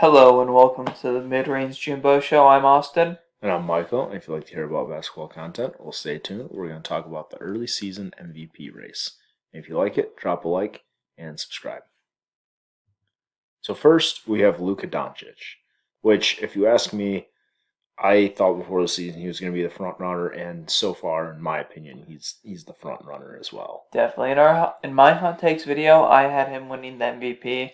Hello and welcome to the Mid-Range Jimbo Show. I'm Austin. And I'm Michael. And if you'd like to hear about basketball content, well, stay tuned. We're going to talk about the early season MVP race. And if you like it, drop a like and subscribe. So first, we have Luka Doncic, which, if you ask me, I thought before the season he was going to be the front runner, and so far, in my opinion, he's the front runner as well. Definitely in my hot takes video, I had him winning the MVP,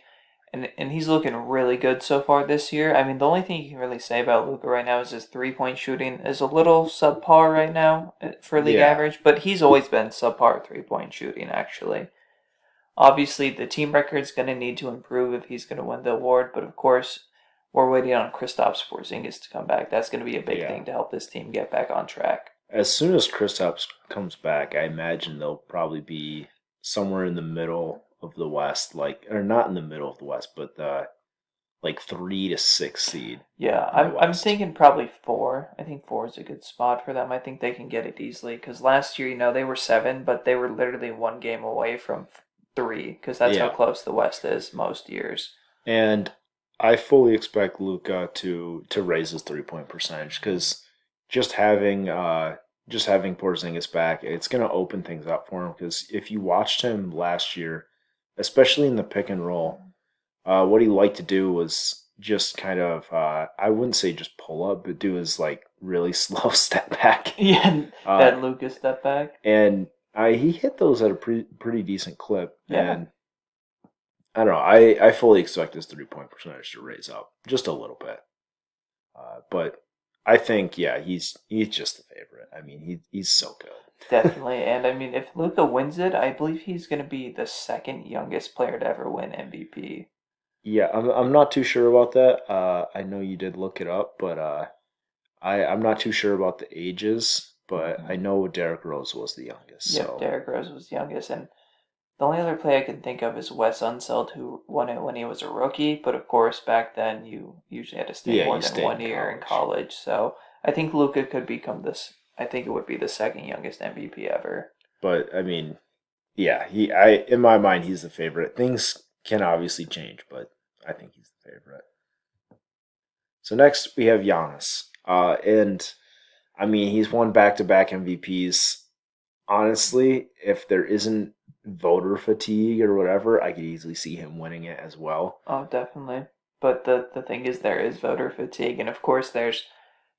and he's looking really good so far this year. I mean, the only thing you can really say about Luka right now is his 3-point shooting is a little subpar right now for league Yeah, average, but he's always been subpar 3-point shooting actually. Obviously, the team record's going to need to improve if he's going to win the award, but of course, we're waiting on Kristaps Porzingis to come back. That's going to be a big yeah. thing to help this team get back on track. As soon as Kristaps comes back, I imagine they'll probably be somewhere in the middle of the West, or not in the middle of the West, but like 3 to 6 seed Yeah, in the I'm West. thinking probably 4. I think 4 is a good spot for them. I think they can get it easily because last year, they were 7, but they were literally one game away from 3 because that's how Yeah, close the West is most years. and I fully expect Luca to raise his 3 point percentage because just having just having Porzingis back, it's gonna open things up for him. Because if you watched him last year, especially in the pick and roll, what he liked to do was just kind of I wouldn't say just pull up, but do his like really slow step back. Yeah, Uh, that Lucas step back. and he hit those at a pretty decent clip. Yeah, And I don't know. I fully expect his 3 point percentage to raise up just a little bit. But I think he's just the favorite. I mean he's so good. definitely. And I mean, if Luca wins it, I believe he's going to be the second youngest player to ever win MVP. Yeah, I'm not too sure about that. I know you did look it up, but I'm not too sure about the ages. But I know Derrick Rose was the youngest. Yep, So Derrick Rose was youngest, and the only other player I can think of is Wes Unseld, who won it when he was a rookie. But of course, back then you usually had to stay yeah, more he than stayed one in year in college. college. So I think Luca could become this. I think it would be the second youngest MVP ever. But I mean, yeah, I in my mind he's the favorite. Things can obviously change, but I think he's the favorite. So next we have Giannis. And I mean, he's won back-to-back MVPs. Honestly, if there isn't voter fatigue or whatever, I could easily see him winning it as well. Oh, definitely. But the thing is, there is voter fatigue, and of course, there's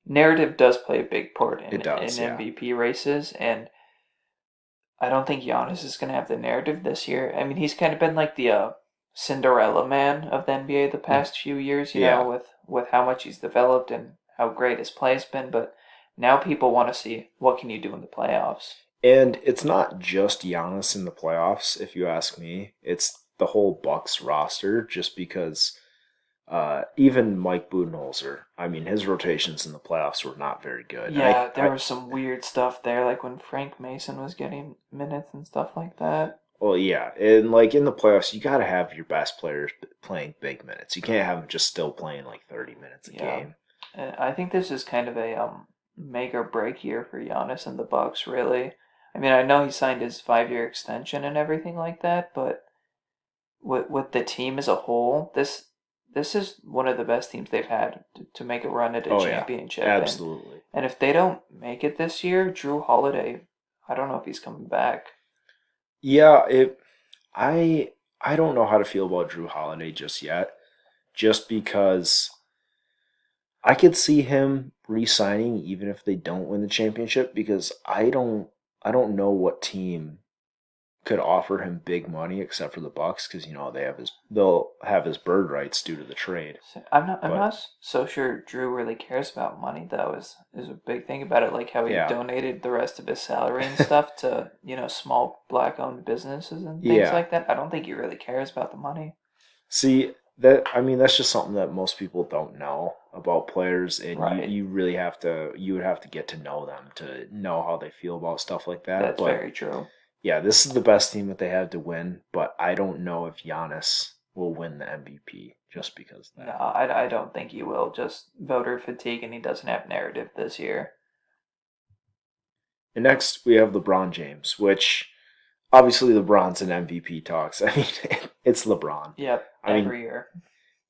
narrative does play a big part It in does, yeah. MVP races, and I don't think Giannis is going to have the narrative this year. I mean, he's kind of been like the Cinderella man of the NBA the Mm. past few years, Yeah. with how much he's developed and how great his play has been. But now people want to see what can you do in the playoffs. And it's not just Giannis in the playoffs, if you ask me. It's the whole Bucks roster, just because even Mike Budenholzer, I mean, his rotations in the playoffs were not very good. And Yeah, there was some weird stuff there, like when Frank Mason was getting minutes and stuff like that. well, yeah, and like in the playoffs, you got to have your best players playing big minutes. You can't have them just still playing like 30 minutes a Yeah, game. I think this is kind of a make or break year for Giannis and the Bucks. Really, I mean, I know he signed his 5-year extension and everything like that, but with the team as a whole, this is one of the best teams they've had to make a run at a Oh yeah, championship. absolutely. And if they don't make it this year, Drew Holiday, I don't know if he's coming back. Yeah, it. I don't know how to feel about Drew Holiday just yet, just because I could see him re-signing even if they don't win the championship because I don't know what team could offer him big money except for the Bucks because they'll have his bird rights due to the trade. So I'm But not so sure Drew really cares about money though. Is a big thing about it, like how he yeah, donated the rest of his salary and stuff to small black owned businesses and things yeah. like that. I don't think he really cares about the money. See that I mean that's just something that most people don't know about players, and Right. you would have to get to know them to know how they feel about stuff like that. That's But very true. yeah, this is the best team that they have to win, but I don't know if Giannis will win the MVP just because of No, that. I don't think he will. Just voter fatigue, and he doesn't have narrative this year. And next we have LeBron James, which obviously LeBron's in MVP talks. I mean, it's LeBron. Yep, I mean, every year.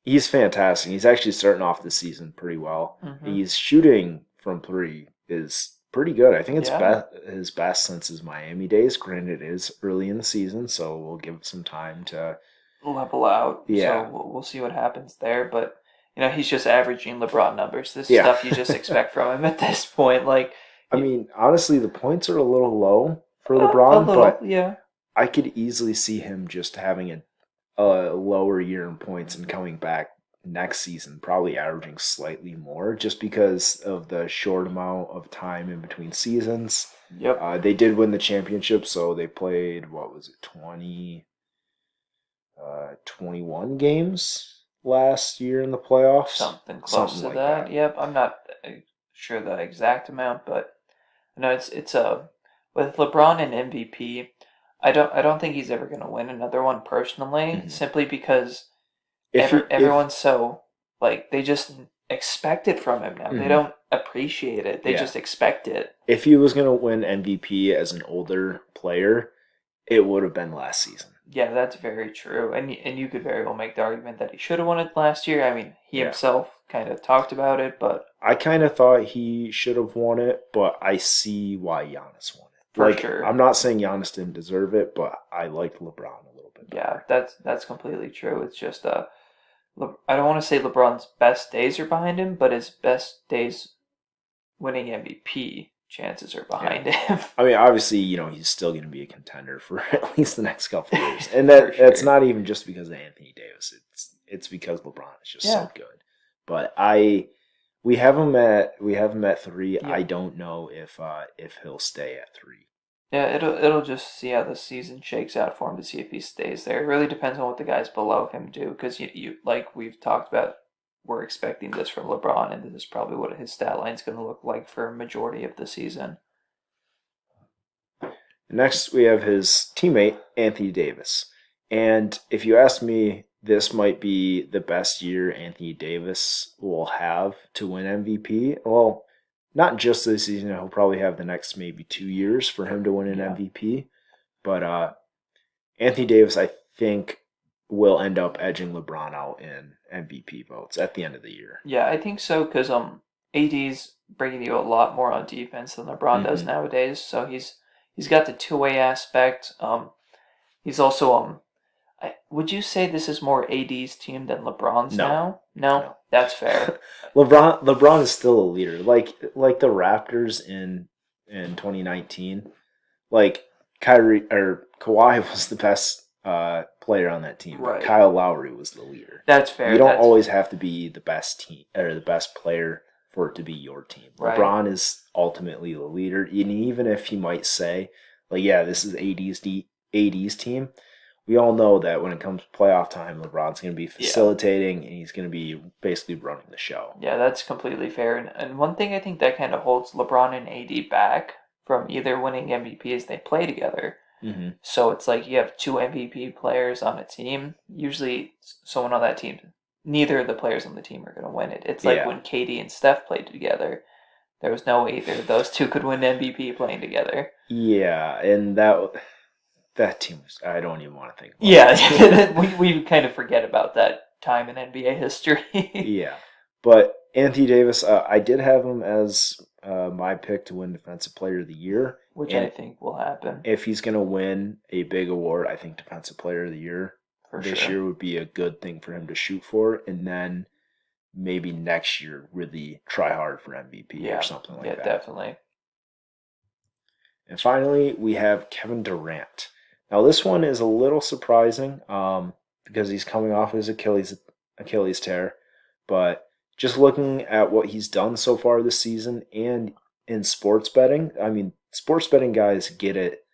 He's fantastic. He's actually starting off the season pretty well. Hmm. He's shooting from three is pretty good. I think it's Yeah, his best since his Miami days. Granted, it is early in the season, so we'll give it some time to. level out. So Yeah, we'll see what happens there. But he's just averaging LeBron numbers. This is yeah. stuff you just expect from him at this point. Like I mean, honestly, the points are a little low for a LeBron, little, but yeah, I could easily see him just having a lower year in points and coming back next season, probably averaging slightly more just because of the short amount of time in between seasons. yep, They did win the championship, so they played, what was it, 21 games last year in the playoffs? something close Something to like that. that. Yep, I'm not sure the exact amount, but no, it's a with LeBron and MVP. I don't think he's ever gonna win another one personally, Mhm. simply because If everyone's so like they just expect it from him now. They mhm, don't appreciate it. They yeah, just expect it. if he was going to win MVP as an older player, it would have been last season. Yeah, that's very true. And you could very well make the argument that he should have won it last year. I mean, he Yeah. himself kind of talked about it, but I kind of thought he should have won it, but I see why Giannis won it. for Like, sure. I'm not saying Giannis didn't deserve it, but I liked LeBron a little bit Yeah, better. that's completely true. It's just I don't want to say LeBron's best days are behind him, but his best days winning MVP chances are Yeah. behind him. I mean, obviously, he's still going to be a contender for at least the next couple of years, and For that's sure. not even just because of Anthony Davis. It's because LeBron is just Yeah. so good. But we have him at 3. I Yep. don't know if he'll stay at 3. Yeah, it'll just see how the season shakes out for him to see if he stays there. It really depends on what the guys below him do, because you like we've talked about, we're expecting this from LeBron, and this is probably what his stat line's going to look like for a majority of the season. Next, we have his teammate, Anthony Davis. And if you ask me, this might be the best year Anthony Davis will have to win MVP. Well, not just this season, he'll probably have the next maybe 2 years for him to win an Yeah, MVP. But Anthony Davis, I think, will end up edging LeBron out in MVP votes at the end of the year. yeah, I think so because AD's bringing you a lot more on defense than LeBron does Hmm. nowadays. So he's got the two-way aspect. He's also would you say this is more AD's team than LeBron's No, now? No, no. that's fair. LeBron is still a leader. Like the Raptors in 2019. Like Kyrie or Kawhi was the best player on that team, but Right. Kyle Lowry was the leader. That's You fair. don't That's always have to be the best team or the best player for it to be your team. right. LeBron is ultimately the leader, and even if he might say, like, yeah, this is AD's team, we all know that when it comes to playoff time, LeBron's going to be Yeah. facilitating and he's going to be basically running the show. Yeah, that's completely fair. And one thing I think that kind of holds LeBron and AD back from either winning MVP is they play together. Hmm. So it's like you have two MVP players on a team. Usually, someone on that team, neither of the players on the team are going to win it. It's like Yeah, when KD and Steph played together. There was no way either of those two could win MVP playing together. yeah, and that team was. I don't even want to think about that team. Yeah, we kind of forget about that time in NBA history, Yeah, but Anthony Davis, I did have him as my pick to win Defensive Player of the Year, which I and think will happen if he's going to win a big award, I think Defensive Player of the Year for this sure. year would be a good thing for him to shoot for, and then maybe next year really try hard for MVP or Yeah, something yeah, like that. definitely. And finally, we have Kevin Durant. Now, this one is a little surprising because he's coming off his Achilles tear, but just looking at what he's done so far this season and in sports betting, I mean, sports betting guys get it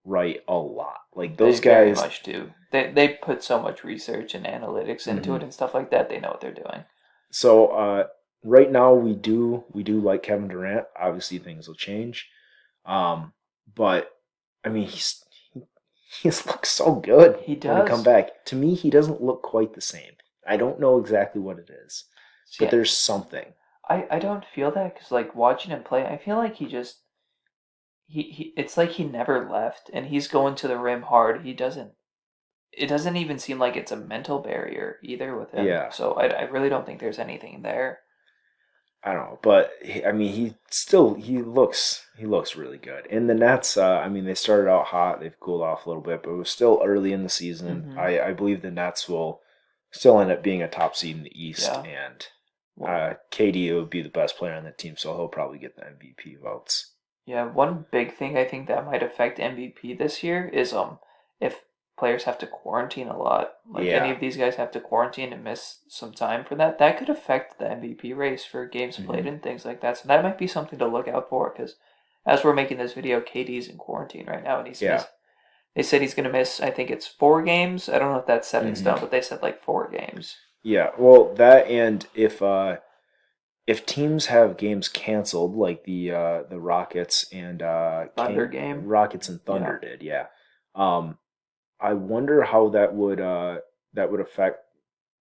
right a lot. Like They those very guys. much do. They put so much research and analytics into it Mhm. and stuff like that. They know what they're doing. So right now we do like Kevin Durant. Obviously, things will change. Um, but I mean, he's looked so good He when he come does. back. To me, he doesn't look quite the same. I don't know exactly what it is, See, but there's something. I don't feel that because like watching him play, I feel like he just he it's like he never left and he's going to the rim hard. He doesn't it doesn't even seem like it's a mental barrier either with him. Yeah, So I really don't think there's anything there. I don't know, but I mean, he looks really good. And the Nets, I mean, they started out hot, they've cooled off a little bit, but it was still early in the season. Hmm. I believe the Nets will still end up being a top seed in the East, Yeah. and Well, KD would be the best player on the team, so he'll probably get the MVP votes. yeah, one big thing I think that might affect MVP this year is if players have to quarantine a lot. Like any Yeah. of these guys have to quarantine and miss some time for that, that could affect the MVP race for games played Hmm. and things like that. So that might be something to look out for because as we're making this video, KD's in quarantine right now and he's Yeah. missed. They said he's going to miss, I think it's 4 games. I don't know if that's set in Hmm. stone, but they said like 4 games. Yeah. Well, that, and if teams have games canceled, like the Rockets and Thunder game. Rockets and Yeah. Thunder did, yeah. Um, I wonder how that would affect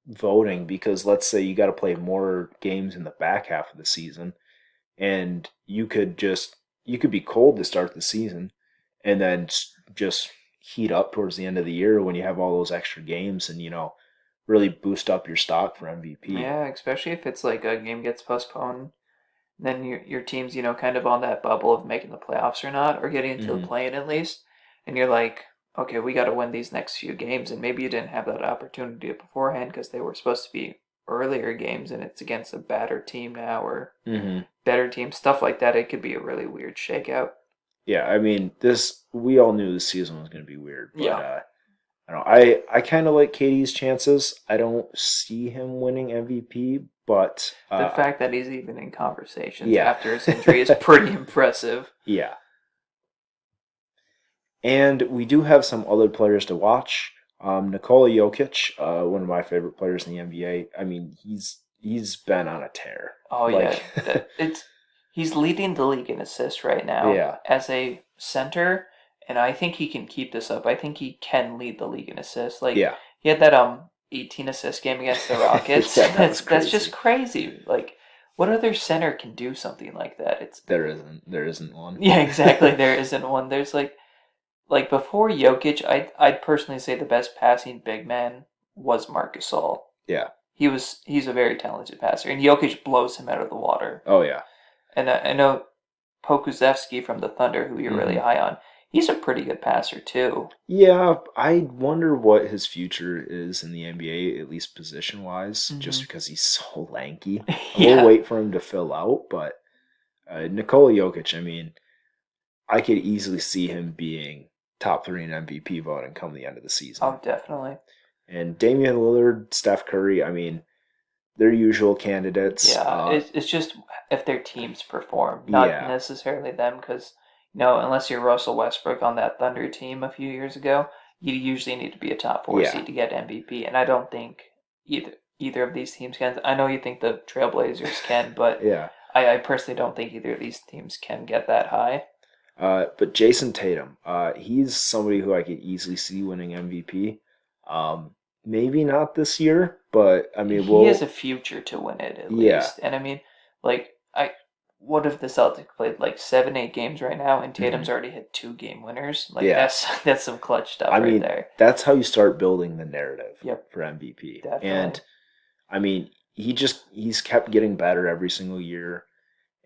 voting, because let's say you got to play more games in the back half of the season, and you could be cold to start the season, and then just heat up towards the end of the year when you have all those extra games, and really boost up your stock for MVP. Yeah, especially if it's like a game gets postponed. Then your team's, kind of on that bubble of making the playoffs or not, or getting into the Hmm. play-in at least. And you're like, okay, we got to win these next few games. And maybe you didn't have that opportunity beforehand because they were supposed to be earlier games and it's against a battered team now or Hmm. better team, stuff like that. It could be a really weird shakeout. Yeah, I mean, this we all knew this season was going to be weird, but Yeah. I don't know. I kind of like Katie's chances. I don't see him winning MVP, but The fact that he's even in conversations yeah, after his injury is pretty impressive. yeah. And we do have some other players to watch. Nikola Jokic, one of my favorite players in the NBA. I mean, he's been on a tear. Oh yeah, Like, he's leading the league in assists right now yeah, as a center, and I think he can keep this up. I think he can lead the league in assists. Like yeah, he had that 18 assist game against the Rockets. yeah. That was That's just crazy. crazy. Like what other center can do something like that? It's There isn't one. yeah, exactly. There isn't one. There's like before Jokic, I'd personally say the best passing big man was Marcus Gasol. Yeah. He's a very talented passer, and Jokic blows him out of the water. Oh yeah. And I know Pokusevski from the Thunder, who you're really Hmm. high on. He's a pretty good passer too. Yeah, I wonder what his future is in the NBA, at least position wise, just Hmm. because he's so lanky. We'll Yeah. wait for him to fill out, but Nikola Jokic, I mean, I could easily see him being top three in MVP voting come the end of the season. Oh, definitely. And Damian Lillard, Steph Curry, I mean, they're usual candidates. Yeah. It's just if their teams perform, not Yeah, necessarily them, because unless you're Russell Westbrook on that Thunder team a few years ago, you usually need to be a top four yeah, seed to get MVP, and I don't think either of these teams can. I know you think the Trailblazers can, but yeah. I personally don't think either of these teams can get that high. But Jason Tatum, he's somebody who I could easily see winning MVP. Maybe not this year, but I mean, He has we'll, a future to win it at yeah. least. And I mean, like what if the Celtics played like 7, 8 games right now and Hmm. Tatum's already hit 2 game winners? Like Yeah. that's some clutch stuff I right mean, there. that's how you start building the narrative Yep, for MVP. definitely. And I mean, he's kept getting better every single year.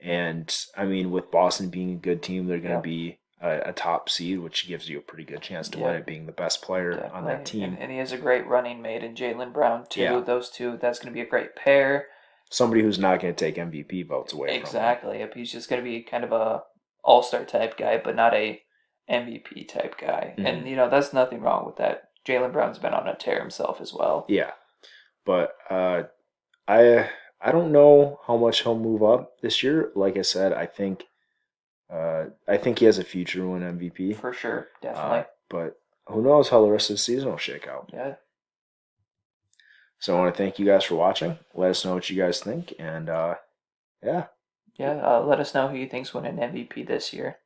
And I mean, with Boston being a good team, they're going to Yep, be a top seed, which gives you a pretty good chance to win yep, it, being the best player on that definitely. And team. and he has a great running mate in Jalen Brown too. Yeah, Those two, that's gonna be a great pair. somebody who's not going to take MVP votes away from him. Exactly. Yep, he's just gonna be kind of a all-star type guy, but not a MVP type guy. And Hmm. that's nothing wrong with that. Jalen Brown's been on a tear himself as well. Yeah, but I don't know how much he'll move up this year. Like I said, I think he has a future to win MVP. For sure, definitely. But who knows how the rest of the season will shake out. Yeah, So I want to thank you guys for watching. Let us know what you guys think, and yeah. yeah. Let us know who you think's winning MVP this year.